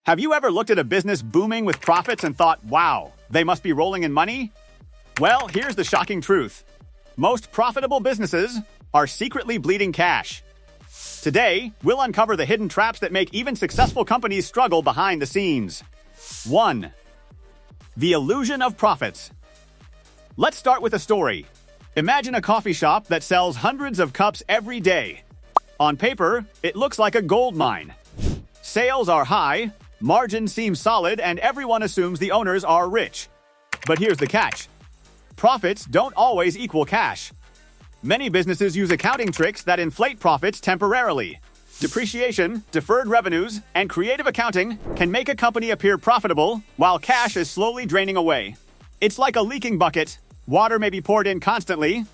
Have you ever looked at a business booming with profits and thought, wow, they must be rolling in money? Well, here's the shocking truth. Most profitable businesses are secretly bleeding cash. Today, we'll uncover the hidden traps that make even successful companies struggle behind the scenes. 1. The illusion of profits. Let's start with a story. Imagine a coffee shop that sells hundreds of cups every day. On paper, it looks like a gold mine. Sales are high, margins seem solid, and everyone assumes the owners are rich. But here's the catch. Profits don't always equal cash. Many businesses use accounting tricks that inflate profits temporarily. Depreciation, deferred revenues, and creative accounting can make a company appear profitable while cash is slowly draining away. It's like a leaking bucket. Water may be poured in constantly,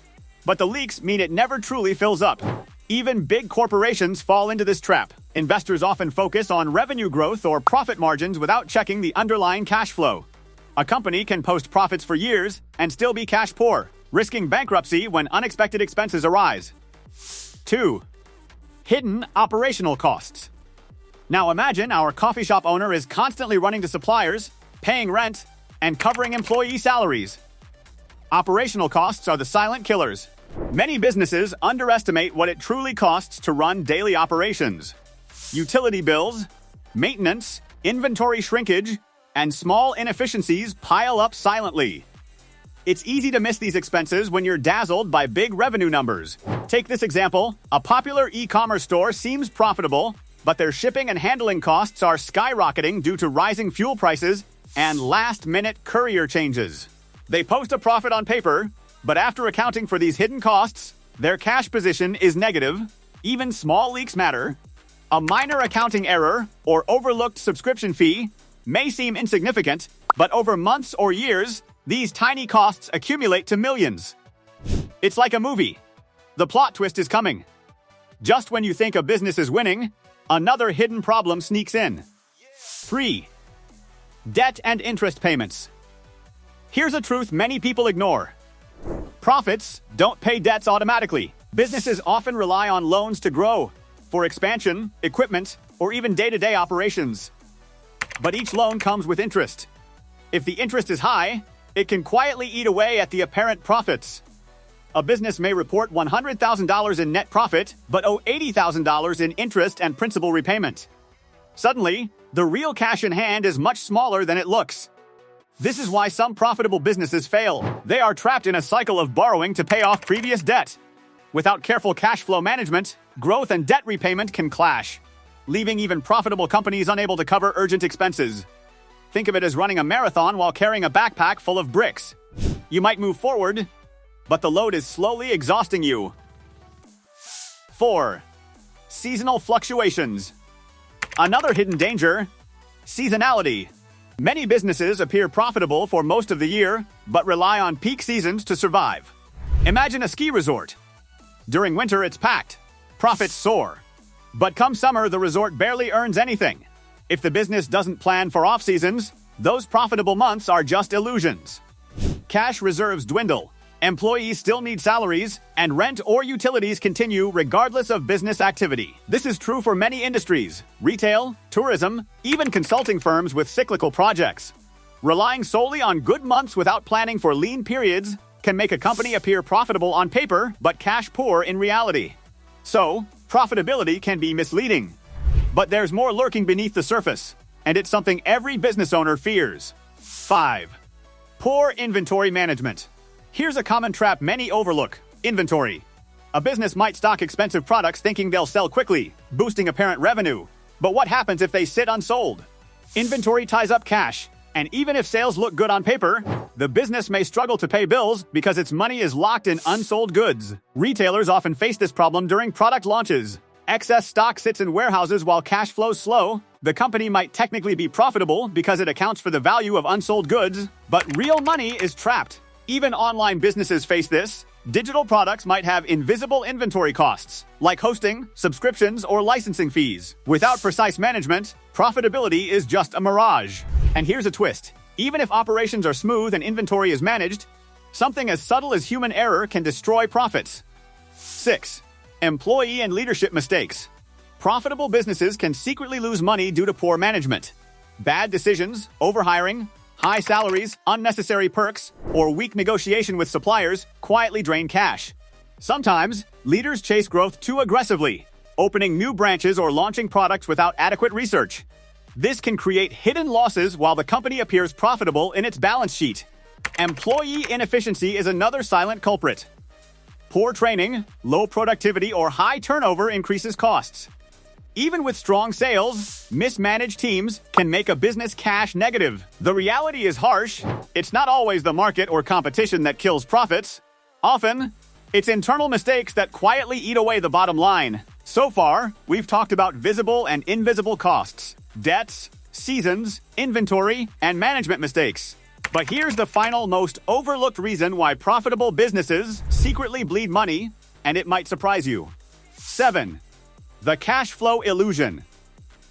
but the leaks mean it never truly fills up. Even big corporations fall into this trap. Investors often focus on revenue growth or profit margins without checking the underlying cash flow. A company can post profits for years and still be cash poor, risking bankruptcy when unexpected expenses arise. 2. Hidden operational costs. Now imagine our coffee shop owner is constantly running to suppliers, paying rent, and covering employee salaries. Operational costs are the silent killers. Many businesses underestimate what it truly costs to run daily operations. Utility bills, maintenance, inventory shrinkage, and small inefficiencies pile up silently. It's easy to miss these expenses when you're dazzled by big revenue numbers. Take this example. A popular e-commerce store seems profitable, but their shipping and handling costs are skyrocketing due to rising fuel prices and last-minute courier changes. They post a profit on paper, but after accounting for these hidden costs, their cash position is negative. Even small leaks matter. A minor accounting error or overlooked subscription fee may seem insignificant, but over months or years, these tiny costs accumulate to millions. It's like a movie. The plot twist is coming. Just when you think a business is winning, another hidden problem sneaks in. 3. Debt and interest payments. Here's a truth many people ignore. Profits don't pay debts automatically. Businesses often rely on loans to grow, for expansion, equipment, or even day-to-day operations. But each loan comes with interest. If the interest is high, it can quietly eat away at the apparent profits. A business may report $100,000 in net profit, but owe $80,000 in interest and principal repayment. Suddenly, the real cash in hand is much smaller than it looks. This is why some profitable businesses fail. They are trapped in a cycle of borrowing to pay off previous debt. Without careful cash flow management, growth and debt repayment can clash, leaving even profitable companies unable to cover urgent expenses. Think of it as running a marathon while carrying a backpack full of bricks. You might move forward, but the load is slowly exhausting you. 4. Seasonal fluctuations. Another hidden danger: seasonality. Many businesses appear profitable for most of the year, but rely on peak seasons to survive. Imagine a ski resort. During winter, it's packed. Profits soar. But come summer, the resort barely earns anything. If the business doesn't plan for off-seasons, those profitable months are just illusions. Cash reserves dwindle. Employees still need salaries, and rent or utilities continue regardless of business activity. This is true for many industries: retail, tourism, even consulting firms with cyclical projects. Relying solely on good months without planning for lean periods can make a company appear profitable on paper but cash poor in reality. So, profitability can be misleading. But there's more lurking beneath the surface, and it's something every business owner fears. 5. Poor inventory management. Here's a common trap many overlook: inventory. A business might stock expensive products thinking they'll sell quickly, boosting apparent revenue. But what happens if they sit unsold? Inventory ties up cash, and even if sales look good on paper, the business may struggle to pay bills because its money is locked in unsold goods. Retailers often face this problem during product launches. Excess stock sits in warehouses while cash flows slow. The company might technically be profitable because it accounts for the value of unsold goods, but real money is trapped. Even online businesses face this. Digital products might have invisible inventory costs, like hosting, subscriptions, or licensing fees. Without precise management, profitability is just a mirage. And here's a twist. Even if operations are smooth and inventory is managed, something as subtle as human error can destroy profits. 6. Employee and leadership mistakes. Profitable businesses can secretly lose money due to poor management. Bad decisions, overhiring, high salaries, unnecessary perks, or weak negotiation with suppliers quietly drain cash. Sometimes, leaders chase growth too aggressively, opening new branches or launching products without adequate research. This can create hidden losses while the company appears profitable in its balance sheet. Employee inefficiency is another silent culprit. Poor training, low productivity, or high turnover increases costs. Even with strong sales, mismanaged teams can make a business cash negative. The reality is harsh. It's not always the market or competition that kills profits. Often, it's internal mistakes that quietly eat away the bottom line. So far, we've talked about visible and invisible costs, debts, seasons, inventory, and management mistakes. But here's the final, most overlooked reason why profitable businesses secretly bleed money, and it might surprise you. 7. The cash flow illusion.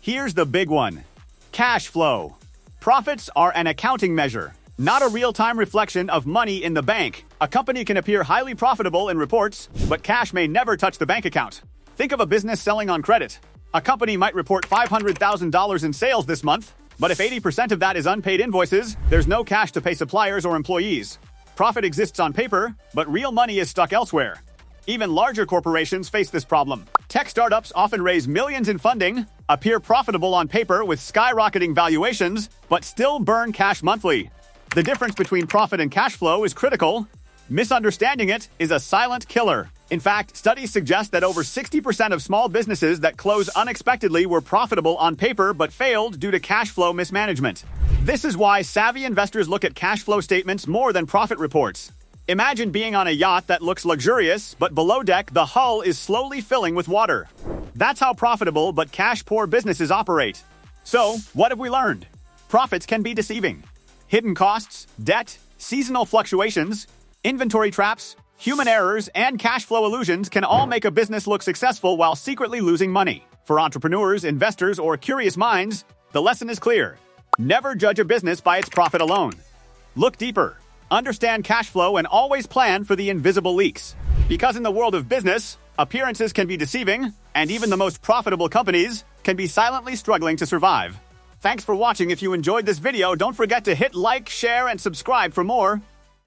Here's the big one. Cash flow. Profits are an accounting measure, not a real-time reflection of money in the bank. A company can appear highly profitable in reports, but cash may never touch the bank account. Think of a business selling on credit. A company might report $500,000 in sales this month, but if 80% of that is unpaid invoices, there's no cash to pay suppliers or employees. Profit exists on paper, but real money is stuck elsewhere. Even larger corporations face this problem. Tech startups often raise millions in funding, appear profitable on paper with skyrocketing valuations, but still burn cash monthly. The difference between profit and cash flow is critical. Misunderstanding it is a silent killer. In fact, studies suggest that over 60% of small businesses that close unexpectedly were profitable on paper but failed due to cash flow mismanagement. This is why savvy investors look at cash flow statements more than profit reports. Imagine being on a yacht that looks luxurious, but below deck, the hull is slowly filling with water. That's how profitable but cash-poor businesses operate. So, what have we learned? Profits can be deceiving. Hidden costs, debt, seasonal fluctuations, inventory traps, human errors, and cash flow illusions can all make a business look successful while secretly losing money. For entrepreneurs, investors, or curious minds, the lesson is clear. Never judge a business by its profit alone. Look deeper. Understand cash flow and always plan for the invisible leaks. Because in the world of business, appearances can be deceiving, and even the most profitable companies can be silently struggling to survive. Thanks for watching. If you enjoyed this video, don't forget to hit like, share, and subscribe for more.